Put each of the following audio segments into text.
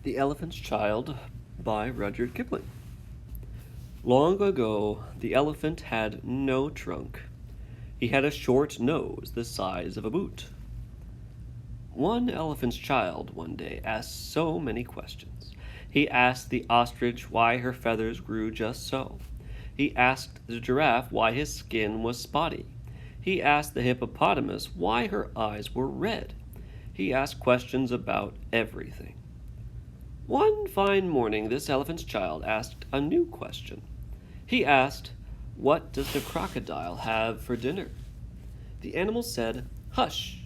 The Elephant's Child by Rudyard Kipling. Long ago, the elephant had no trunk. He had a short nose the size of a boot. One elephant's child one day asked so many questions. He asked the ostrich why her feathers grew just so. He asked the giraffe why his skin was spotty. He asked the hippopotamus why her eyes were red. He asked questions about everything. One fine morning, this elephant's child asked a new question. He asked, "What does the crocodile have for dinner?" The animal said, "Hush."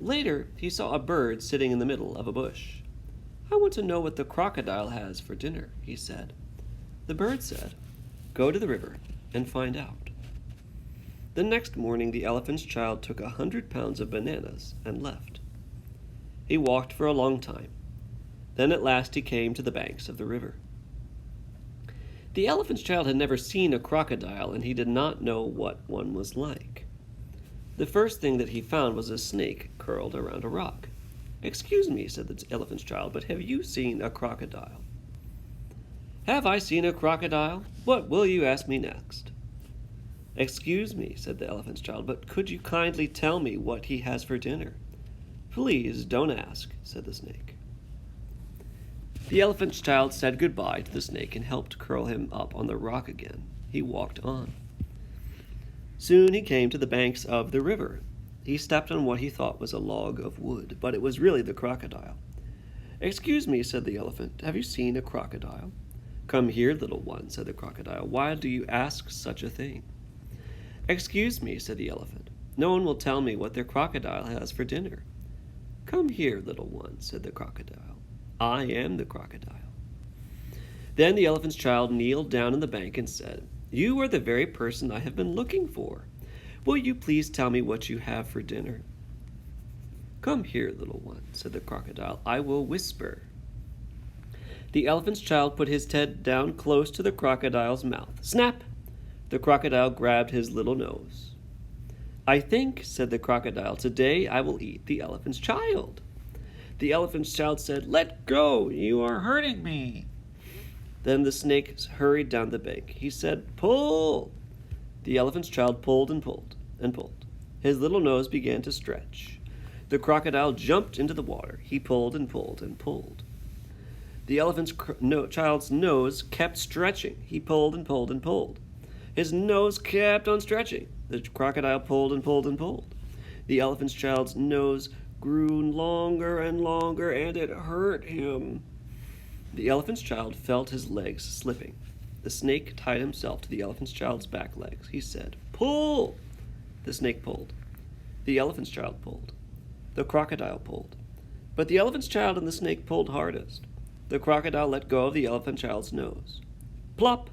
Later, he saw a bird sitting in the middle of a bush. "I want to know what the crocodile has for dinner," he said. The bird said, "Go to the river and find out." The next morning, the elephant's child took 100 pounds of bananas and left. He walked for a long time. Then at last he came to the banks of the river. The elephant's child had never seen a crocodile, and he did not know what one was like. The first thing that he found was a snake curled around a rock. "Excuse me," said the elephant's child, "but have you seen a crocodile?" "Have I seen a crocodile? What will you ask me next?" "Excuse me," said the elephant's child, "but could you kindly tell me what he has for dinner?" "Please don't ask," said the snake. The elephant's child said goodbye to the snake and helped curl him up on the rock again. He walked on. Soon he came to the banks of the river. He stepped on what he thought was a log of wood, but it was really the crocodile. "Excuse me," said the elephant, "have you seen a crocodile?" "Come here, little one," said the crocodile. "Why do you ask such a thing?" "Excuse me," said the elephant. "No one will tell me what their crocodile has for dinner." "Come here, little one," said the crocodile. "I am the crocodile." Then the elephant's child kneeled down on the bank and said, "You are the very person I have been looking for. Will you please tell me what you have for dinner?" "Come here, little one," said the crocodile. "I will whisper." The elephant's child put his head down close to the crocodile's mouth. Snap! The crocodile grabbed his little nose. "I think," said the crocodile, "today I will eat the elephant's child." The elephant's child said, "Let go! You are hurting me." Then the snake hurried down the bank. He said, "Pull!" The elephant's child pulled and pulled and pulled. His little nose began to stretch. The crocodile jumped into the water. He pulled and pulled and pulled. The elephant's child's nose kept stretching. He pulled and pulled and pulled. His nose kept on stretching. The crocodile pulled and pulled and pulled. The elephant's child's nose grew longer and longer, and it hurt him. The elephant's child felt his legs slipping. The snake tied himself to the elephant's child's back legs. He said, "Pull!" The snake pulled. The elephant's child pulled. The crocodile pulled. But the elephant's child and the snake pulled hardest. The crocodile let go of the elephant's child's nose. Plop!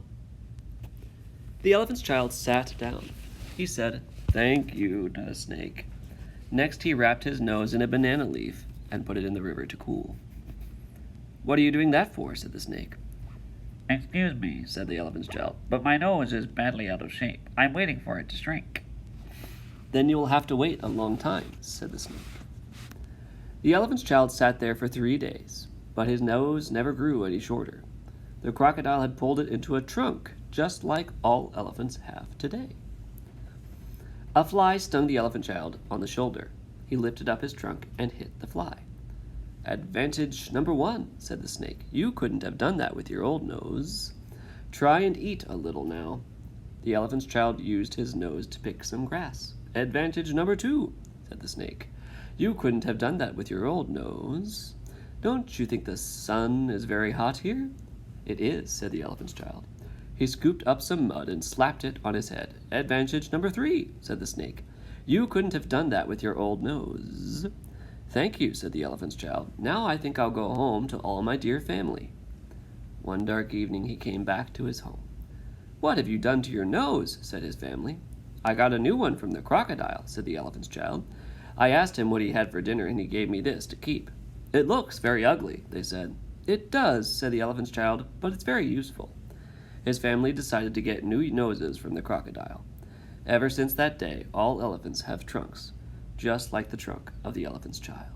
The elephant's child sat down. He said, "Thank you," to the snake. Next, he wrapped his nose in a banana leaf and put it in the river to cool. "What are you doing that for?" said the snake. "Excuse me," said the elephant's child, "but my nose is badly out of shape. I'm waiting for it to shrink." "Then you will have to wait a long time," said the snake. The elephant's child sat there for 3 days, but his nose never grew any shorter. The crocodile had pulled it into a trunk, just like all elephants have today. A fly stung the elephant child on the shoulder. He lifted up his trunk and hit the fly. "Advantage number 1, said the snake. "You couldn't have done that with your old nose. Try and eat a little now." The elephant's child used his nose to pick some grass. "Advantage number 2, said the snake. "You couldn't have done that with your old nose. Don't you think the sun is very hot here?" "It is," said the elephant's child. He scooped up some mud and slapped it on his head. "Advantage number 3, said the snake. "You couldn't have done that with your old nose." "Thank you," said the elephant's child. "Now I think I'll go home to all my dear family." One dark evening he came back to his home. "What have you done to your nose?" said his family. "I got a new one from the crocodile," said the elephant's child. "I asked him what he had for dinner, and he gave me this to keep." "It looks very ugly," they said. "It does," said the elephant's child, "but it's very useful." His family decided to get new noses from the crocodile. Ever since that day, all elephants have trunks, just like the trunk of the elephant's child.